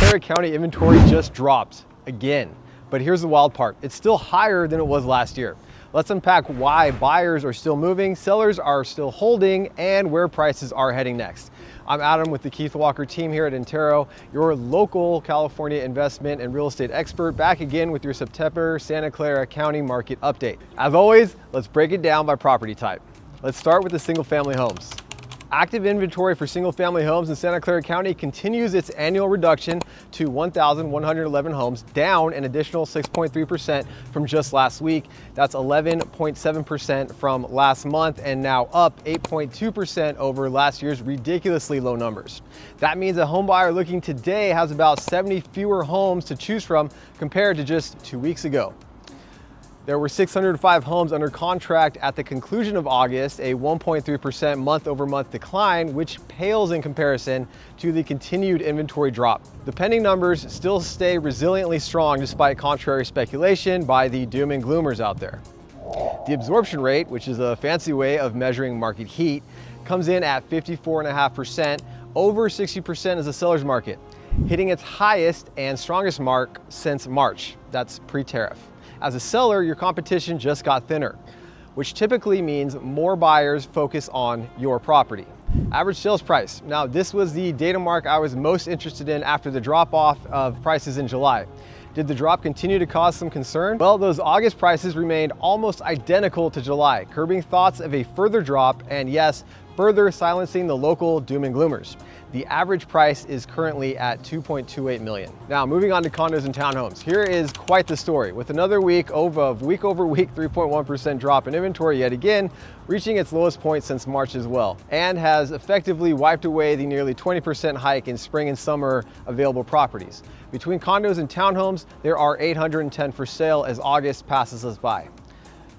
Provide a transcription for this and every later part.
Clara County inventory just dropped again. But here's the wild part. It's still higher than it was last year. Let's unpack why buyers are still moving, sellers are still holding, and where prices are heading next. I'm Adam with the Keith Walker team here at Intero, your local California investment and real estate expert, back again with your September Santa Clara County market update. As always, let's break it down by property type. Let's start with the single family homes. Active inventory for single-family homes in Santa Clara County continues its annual reduction to 1,111 homes, down an additional 6.3% from just last week. That's 11.7% from last month, and now up 8.2% over last year's ridiculously low numbers. That means a home buyer looking today has about 70 fewer homes to choose from compared to just 2 weeks ago. There were 605 homes under contract at the conclusion of August, a 1.3% month-over-month decline, which pales in comparison to the continued inventory drop. The pending numbers still stay resiliently strong despite contrary speculation by the doom and gloomers out there. The absorption rate, which is a fancy way of measuring market heat, comes in at 54.5%, over 60% as a seller's market, hitting its highest and strongest mark since March. That's pre-tariff. As a seller, your competition just got thinner, which typically means more buyers focus on your property. Average sales price. Now, this was the data mark I was most interested in after the drop off of prices in July. Did the drop continue to cause some concern? Well, those August prices remained almost identical to July, curbing thoughts of a further drop and, yes, further silencing the local doom and gloomers. The average price is currently at $2.28 million. Now, moving on to condos and townhomes. Here is quite the story, with another week of week-over-week 3.1% drop in inventory yet again, reaching its lowest point since March as well, and has effectively wiped away the nearly 20% hike in spring and summer available properties. Between condos and townhomes, there are 810 for sale as August passes us by.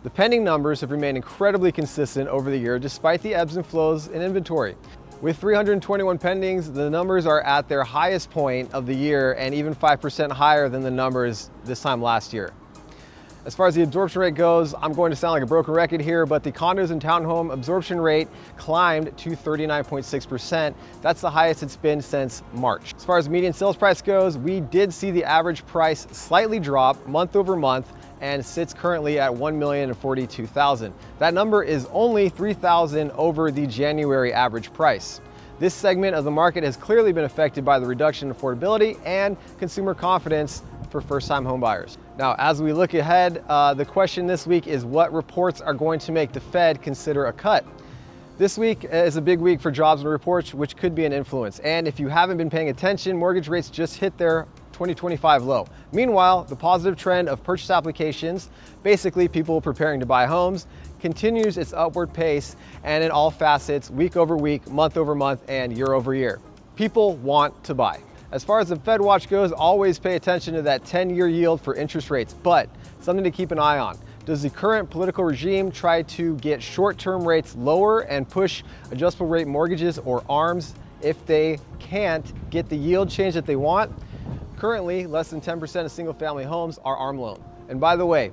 The pending numbers have remained incredibly consistent over the year despite the ebbs and flows in inventory. With 321 pendings, the numbers are at their highest point of the year and even 5% higher than the numbers this time last year. As far as the absorption rate goes, I'm going to sound like a broken record here, but the condos and townhome absorption rate climbed to 39.6%. That's the highest it's been since March. As far as median sales price goes, we did see the average price slightly drop month over month and sits currently at $1,042,000. That number is only $3,000 over the January average price. This segment of the market has clearly been affected by the reduction in affordability and consumer confidence for first-time home buyers. Now, as we look ahead, the question this week is what reports are going to make the Fed consider a cut? This week is a big week for jobs and reports, which could be an influence. And if you haven't been paying attention, mortgage rates just hit their 2025 low. Meanwhile, the positive trend of purchase applications, basically people preparing to buy homes, continues its upward pace, and in all facets, week over week, month over month, and year over year. People want to buy. As far as the Fed watch goes, always pay attention to that 10-year yield for interest rates, but something to keep an eye on. Does the current political regime try to get short-term rates lower and push adjustable rate mortgages or ARMs if they can't get the yield change that they want? Currently, less than 10% of single-family homes are ARM loan. And by the way,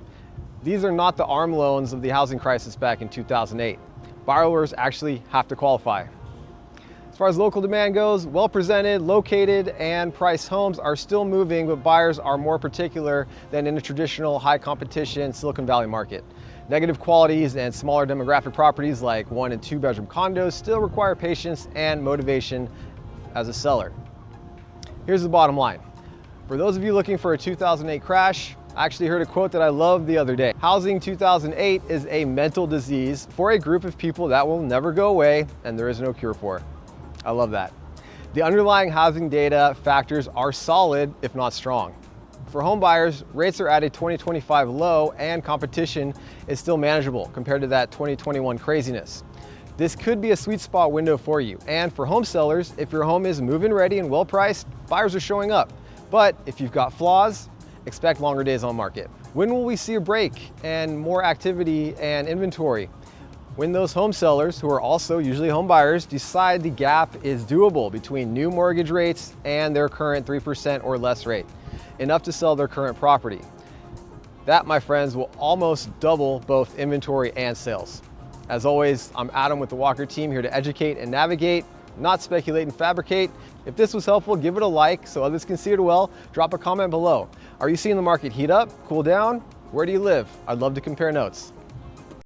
these are not the ARM loans of the housing crisis back in 2008. Borrowers actually have to qualify. As far as local demand goes, well-presented, located, and priced homes are still moving, but buyers are more particular than in a traditional high-competition Silicon Valley market. Negative qualities and smaller demographic properties like 1- and 2-bedroom condos still require patience and motivation as a seller. Here's the bottom line. For those of you looking for a 2008 crash, I actually heard a quote that I loved the other day. Housing 2008 is a mental disease for a group of people that will never go away and there is no cure for. I love that. The underlying housing data factors are solid, if not strong. For home buyers, rates are at a 2025 low and competition is still manageable compared to that 2021 craziness. This could be a sweet spot window for you. And for home sellers, if your home is move-in ready and well-priced, buyers are showing up. But if you've got flaws, expect longer days on market. When will we see a break and more activity and inventory? When those home sellers, who are also usually home buyers, decide the gap is doable between new mortgage rates and their current 3% or less rate, enough to sell their current property. That, my friends, will almost double both inventory and sales. As always, I'm Adam with the Walker team, here to educate and navigate. not speculate and fabricate. If this was helpful, give it a like so others can see it well. Drop a comment below. Are you seeing the market heat up, cool down? Where do you live? I'd love to compare notes.